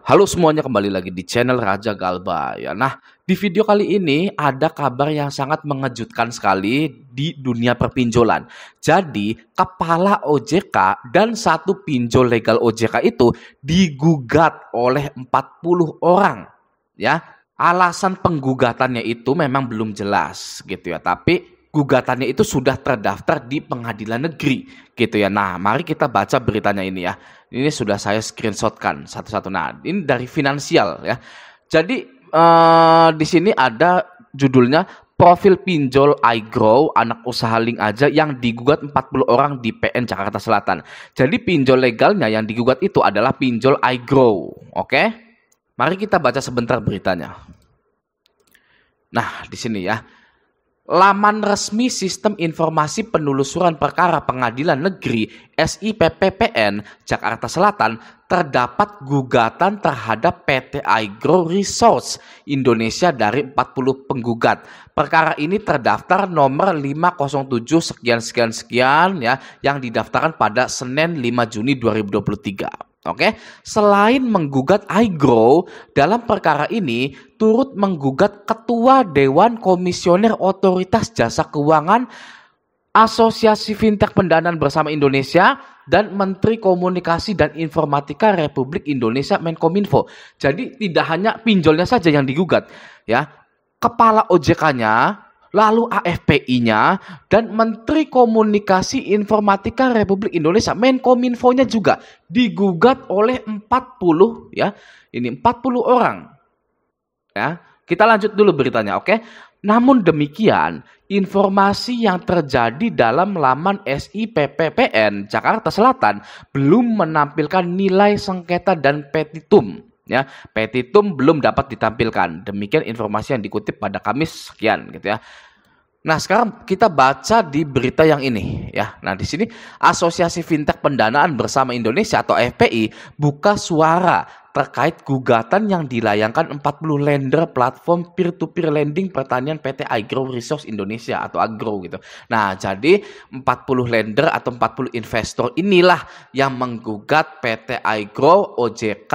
Halo semuanya, kembali lagi di channel Raja Galba ya. Nah, di video kali ini ada kabar yang sangat mengejutkan sekali di dunia perpinjolan. Jadi, kepala OJK dan satu pinjol legal OJK itu digugat oleh 40 orang ya. Alasan penggugatannya itu memang belum jelas gitu ya, tapi gugatannya itu sudah terdaftar di pengadilan negeri gitu ya. Nah, mari kita baca beritanya ini ya. Ini sudah saya screenshotkan satu-satu. Nah, ini dari Finansial ya. Jadi di sini ada judulnya profil pinjol iGrow anak usaha link aja yang digugat 40 orang di PN Jakarta Selatan. Jadi pinjol legalnya yang digugat itu adalah pinjol iGrow. Oke? Mari kita baca sebentar beritanya. Nah, di sini ya. Laman resmi Sistem Informasi Penelusuran Perkara Pengadilan Negeri SIPPPN Jakarta Selatan terdapat gugatan terhadap PT iGrow Resource Indonesia dari 40 penggugat. Perkara ini terdaftar nomor 507 sekian ya, yang didaftarkan pada Senin 5 Juni 2023. Oke, selain menggugat iGrow, dalam perkara ini turut menggugat Ketua Dewan Komisioner Otoritas Jasa Keuangan, Asosiasi Fintech Pendanaan Bersama Indonesia, dan Menteri Komunikasi dan Informatika Republik Indonesia Menkominfo. Jadi tidak hanya pinjolnya saja yang digugat, ya, kepala OJK-nya, lalu AFPI-nya, dan Menteri Komunikasi Informatika Republik Indonesia Menkominfo-nya juga digugat oleh 40 ya. Ini 40 orang. Ya, kita lanjut dulu beritanya, oke? Namun demikian, informasi yang terjadi dalam laman SIPPPN Jakarta Selatan belum menampilkan nilai sengketa dan petitum. Ya, petitum belum dapat ditampilkan. Demikian informasi yang dikutip pada Kamis sekian gitu ya. Nah, sekarang kita baca di berita yang ini ya. Nah, di sini Asosiasi Fintech Pendanaan Bersama Indonesia atau FPI buka suara terkait gugatan yang dilayangkan 40 lender platform peer-to-peer lending pertanian PT iGrow Resource Indonesia atau iGrow gitu. Nah, jadi 40 lender atau 40 investor inilah yang menggugat PT iGrow, OJK,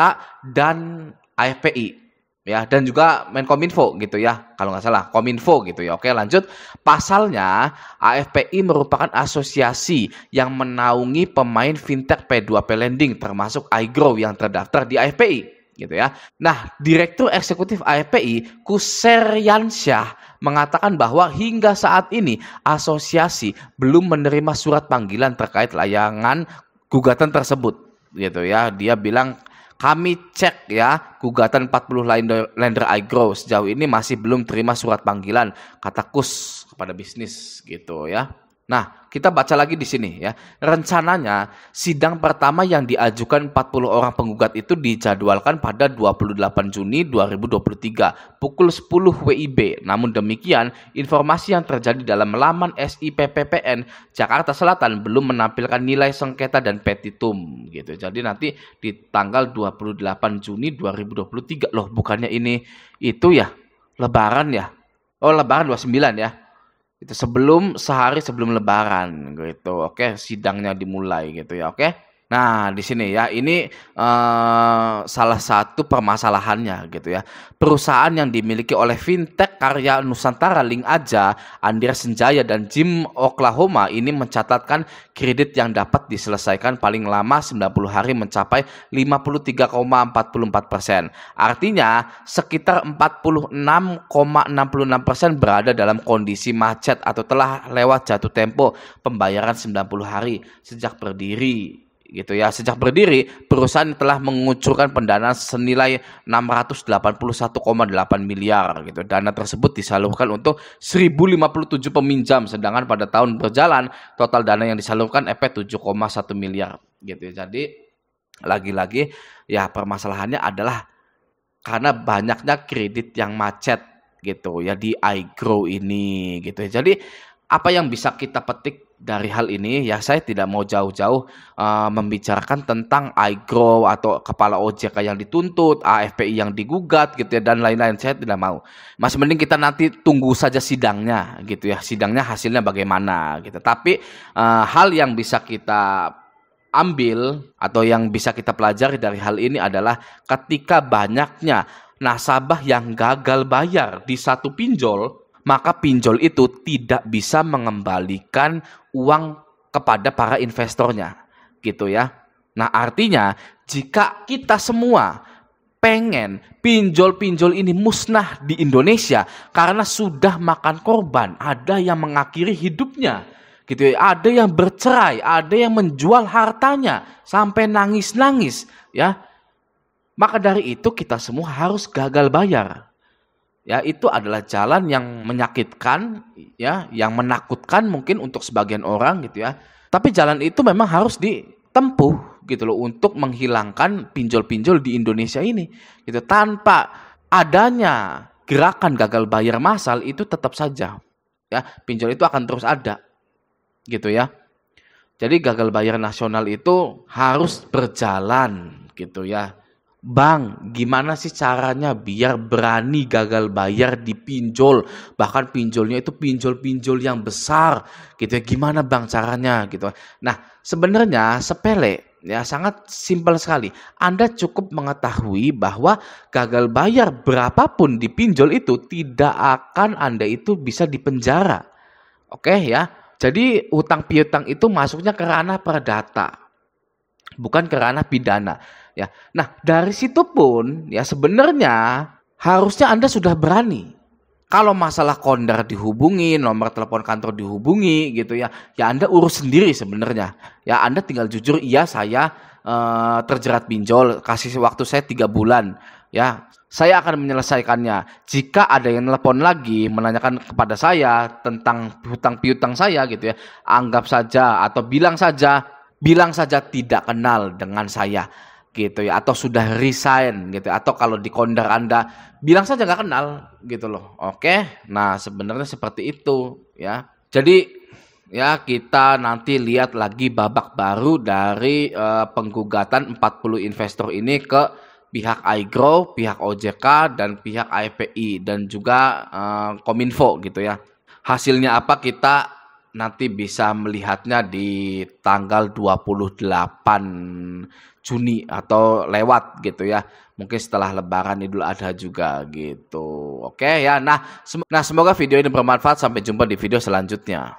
dan AFPI. Ya, dan juga Menkominfo gitu ya, kalau nggak salah Kominfo gitu ya. Oke, lanjut. Pasalnya AFPI merupakan asosiasi yang menaungi pemain fintech P2P lending termasuk iGrow yang terdaftar di AFPI gitu ya. Nah, Direktur Eksekutif AFPI Kuseriansyah mengatakan bahwa hingga saat ini asosiasi belum menerima surat panggilan terkait layangan gugatan tersebut gitu ya. Dia bilang, kami cek ya gugatan 40 lender iGrow sejauh ini masih belum terima surat panggilan, kata Kus kepada bisnis gitu ya. Nah, kita baca lagi di sini ya. Rencananya sidang pertama yang diajukan 40 orang penggugat itu dijadwalkan pada 28 Juni 2023 pukul 10 WIB. Namun demikian, informasi yang terjadi dalam laman SIPPPN Jakarta Selatan belum menampilkan nilai sengketa dan petitum gitu. Jadi nanti di tanggal 28 Juni 2023 loh, bukannya ini itu ya Lebaran ya. Oh, Lebaran 29 ya. Itu sehari sebelum Lebaran gitu. Oke, sidangnya dimulai gitu ya. Oke. Nah, di sini ya, ini salah satu permasalahannya gitu ya. Perusahaan yang dimiliki oleh Fintech Karya Nusantara Link Aja, Andreas Senjaya, dan Jim Oklahoma ini mencatatkan kredit yang dapat diselesaikan paling lama 90 hari mencapai 53,44%. Artinya sekitar 46,66% berada dalam kondisi macet atau telah lewat jatuh tempo pembayaran 90 hari sejak berdiri. Gitu ya. Sejak berdiri, perusahaan telah mengucurkan pendanaan senilai 681,8 miliar gitu. Dana tersebut disalurkan untuk 1057 peminjam, sedangkan pada tahun berjalan total dana yang disalurkan 7,1 miliar gitu. Jadi lagi-lagi ya permasalahannya adalah karena banyaknya kredit yang macet gitu ya di iGrow ini gitu. Jadi apa yang bisa kita petik dari hal ini ya, saya tidak mau jauh-jauh membicarakan tentang iGrow atau kepala OJK yang dituntut, AFPI yang digugat gitu ya, dan lain-lain. Saya tidak mau. Masih mending kita nanti tunggu saja sidangnya gitu ya. Sidangnya hasilnya bagaimana gitu. Tapi hal yang bisa kita ambil atau yang bisa kita pelajari dari hal ini adalah ketika banyaknya nasabah yang gagal bayar di satu pinjol, maka pinjol itu tidak bisa mengembalikan uang kepada para investornya, gitu ya. Nah, artinya jika kita semua pengen pinjol-pinjol ini musnah di Indonesia karena sudah makan korban, ada yang mengakhiri hidupnya, gitu ya. Ada yang bercerai, ada yang menjual hartanya sampai nangis-nangis, ya. Maka dari itu kita semua harus gagal bayar. Ya, itu adalah jalan yang menyakitkan, ya, yang menakutkan mungkin untuk sebagian orang, gitu ya. Tapi jalan itu memang harus ditempuh, gitu loh, untuk menghilangkan pinjol-pinjol di Indonesia ini, gitu. Tanpa adanya gerakan gagal bayar massal itu tetap saja, ya, pinjol itu akan terus ada, gitu ya. Jadi gagal bayar nasional itu harus berjalan, gitu ya. Bang, gimana sih caranya biar berani gagal bayar di pinjol? Bahkan pinjolnya itu pinjol-pinjol yang besar, gitu ya. Gimana bang caranya, gitu. Nah, sebenarnya sepele, ya, sangat simpel sekali. Anda cukup mengetahui bahwa gagal bayar berapapun di pinjol itu tidak akan Anda itu bisa dipenjara. Oke ya. Jadi hutang piutang itu masuknya ke ranah perdata, bukan ke ranah pidana, ya. Nah, dari situ pun ya sebenarnya harusnya Anda sudah berani. Kalau masalah kondar dihubungi, nomor telepon kantor dihubungi, gitu ya. Ya Anda urus sendiri sebenarnya. Ya Anda tinggal jujur, iya saya terjerat pinjol, kasih waktu saya 3 bulan. Ya, saya akan menyelesaikannya. Jika ada yang telepon lagi menanyakan kepada saya tentang hutang piutang saya, gitu ya, anggap saja atau bilang saja tidak kenal dengan saya, gitu ya, atau sudah resign, gitu, atau kalau di kondar Anda bilang saja nggak kenal, gitu loh. Oke, nah sebenarnya seperti itu, ya. Jadi ya kita nanti lihat lagi babak baru dari penggugatan 40 investor ini ke pihak iGrow, pihak OJK, dan pihak AFPI, dan juga Kominfo, gitu ya. Hasilnya apa kita nanti bisa melihatnya di tanggal 28 Juni atau lewat, gitu ya. Mungkin setelah Lebaran Idul Adha juga, gitu. Oke ya. Nah, semoga video ini bermanfaat. Sampai jumpa di video selanjutnya.